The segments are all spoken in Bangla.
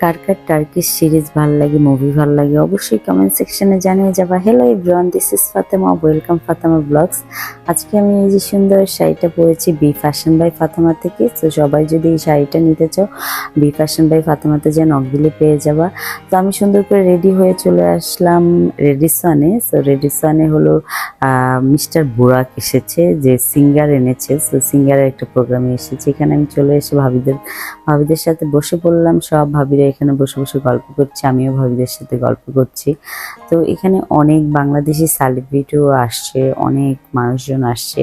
কার কার টার্কিশ সিরিজ ভাল লাগে, মুভি ভাল লাগে অবশ্যই কমেন্ট সেকশনে জানিয়ে যাবা। Hello everyone, this is Fatema, welcome Fatema blogs. আজকে আমি এই যে সুন্দর শাড়িটা পরেছি বি ফ্যাশন বাই ফাতেমা থেকে। তো সবাই যদি এই শাড়িটা নিতে চাও বি ফ্যাশন বাই ফাতেমাতে যে নক দিলে পেয়ে যাবা। তো আমি সুন্দর করে রেডি হয়ে চলে আসলাম রেডিসনে। সো রেডিসনে হলো মিস্টার বুরাক এসেছে, যে সিঙ্গার এনেছে। সো সিঙ্গারের একটা প্রোগ্রামে এসেছে। এখানে আমি চলে এসে ভাবিদের সাথে বসে পড়লাম। সব ভাবিরা এখানে বসে বসে গল্প করছে, আমিও ভাবিদের সাথে গল্প করছি। তো এখানে অনেক বাংলাদেশি সেলিব্রিটিও আসছে, অনেক মানুষজন আসছে।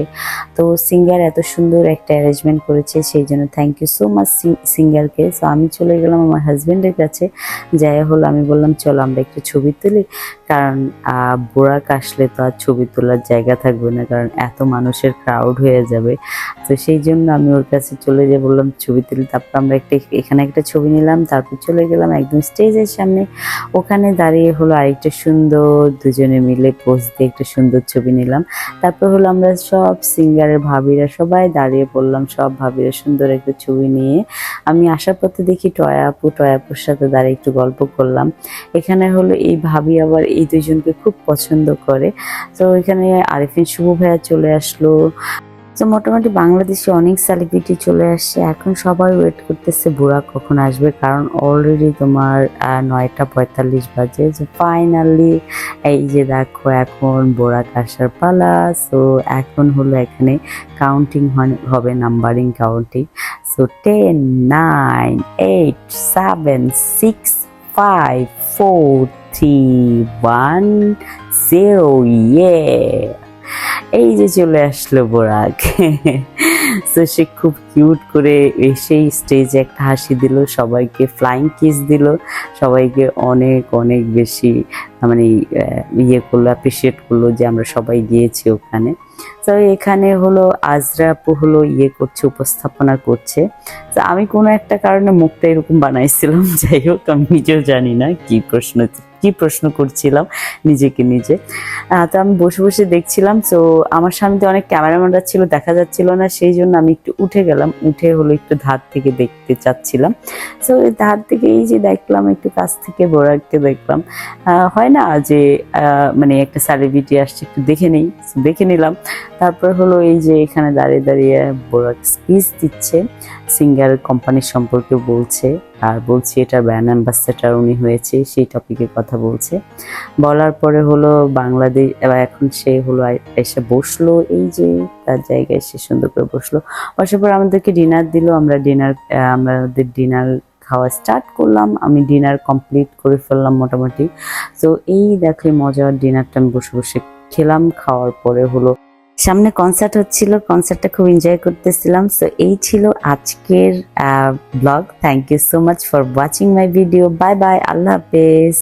তো সিঙ্গার এত সুন্দর একটা অ্যারেঞ্জমেন্ট করেছে, সেই জন্য থ্যাংক ইউ সো মাচ সিঙ্গারকে। সো আমি চলে গেলাম আমার হাজব্যান্ডের কাছে। যাই হলো, আমি বললাম চলো আমরা একটু ছবি তুলি, কারণ বোরাক আসলে তো আর ছবি তোলার জায়গা থাকবে না, কারণ এত মানুষের ক্রাউড হয়ে যাবে। তো সেই জন্য আমি ওর কাছে চলে যেয়ে বললাম ছবি তুলি। তারপর আমরা এখানে একটা ছবি নিলাম, তারপর চলে গেলাম একদম স্টেজের সামনে। ওখানে দাঁড়িয়ে হলো আরেকটা সুন্দর, দুজনে মিলে পোজ দিয়ে একটা সুন্দর ছবি নিলাম। তারপর হলো আমরা সব সিঙ্গারের ভাবিরা সবাই দাঁড়িয়ে পড়লাম, সব ভাবিরা সুন্দর একটা ছবি নিয়ে। আমি আসার পথে দেখি টয়াপুর সাথে দাঁড়িয়ে একটু গল্প করলাম। এখানে হলো এই ভাবি আবার এই দুজনকে খুব পছন্দ করে। তো এখানে আরিফিন শুভ ভাইয়া চলে আসলো। তো মোটামুটি বাংলাদেশে অনেক সেলিব্রিটি চলে আসছে। এখন সবাই ওয়েট করতেছে বুরাক কখন আসবে, কারণ অলরেডি তোমার 9:45 বাজে। যে ফাইনালি এই যে দেখো এখন বুরাক আসার পালা। সো এখন হলো এখানে কাউন্টিং হবে, নাম্বারিং কাউন্টিং। সো 10, 9, 8, 7, 6, 5, 4, 3, 1, 0, ইয়ে এই যে চলে আসলো বোরাক। তো সে খুব কিউট করে এসেই স্টেজে একটা হাসি দিল, সবাইকে ফ্লাইং কিস দিল, সবাইকে অনেক অনেক বেশি মানে ইয়ে করলো, অ্যাপ্রিসিয়েট করলো যে আমরা সবাই গিয়েছি ওখানে। তো এখানে হলো আজরা আপু হলো ইয়ে করছে, উপস্থাপনা করছে। তো আমি কোনো একটা কারণে মুখটা এরকম বানাইছিলাম, যাই হোক আমি নিজেও জানি না কি প্রশ্ন করছিলাম নিজেকে নিজে। তো আমি বসে বসে দেখছিলাম। তো আমার সামনে অনেক ক্যামেরাম্যানরা ছিল, দেখা যাচ্ছিল না, সেই জন্য আমি একটু উঠে গেলাম। উঠে হলো একটু ধার থেকে দেখতে চাচ্ছিলাম। তো ওই ধার থেকে এই যে দেখলাম, একটু কাছ থেকে বোরাককে দেখলাম। হয় না যে মানে একটা সেলিব্রিটি আসছে, একটু দেখে নিলাম। তারপর হলো এই যে এখানে দাঁড়িয়ে দাঁড়িয়ে বোরাক স্পিচ দিচ্ছে, সিঙ্গার কোম্পানির সম্পর্কে বলছে, আর বলছি এটা ব্র্যান্ড অ্যাম্বাসেডর উনি হয়েছে, সেই টপিকের কথা বলছে। বলার পরে হলো বাংলাদেশ এখন সে হলো এসে বসলো, এই যে তার জায়গায় সে সুন্দর করে বসলো। বসার পর আমাদেরকে ডিনার দিল। আমাদের ডিনার খাওয়া স্টার্ট করলাম। আমি ডিনার কমপ্লিট করে ফেললাম মোটামুটি। তো এই দেখো মজার ডিনারটা আমি বসে বসে খেলাম। খাওয়ার পরে হলো সামনে কনসার্ট হচ্ছিল, কনসার্টটা খুব এনজয় করতেছিলাম। সো এই ছিল আজকের blog. Thank you so much for watching my video. Bye bye, আল্লাহ হাফেজ।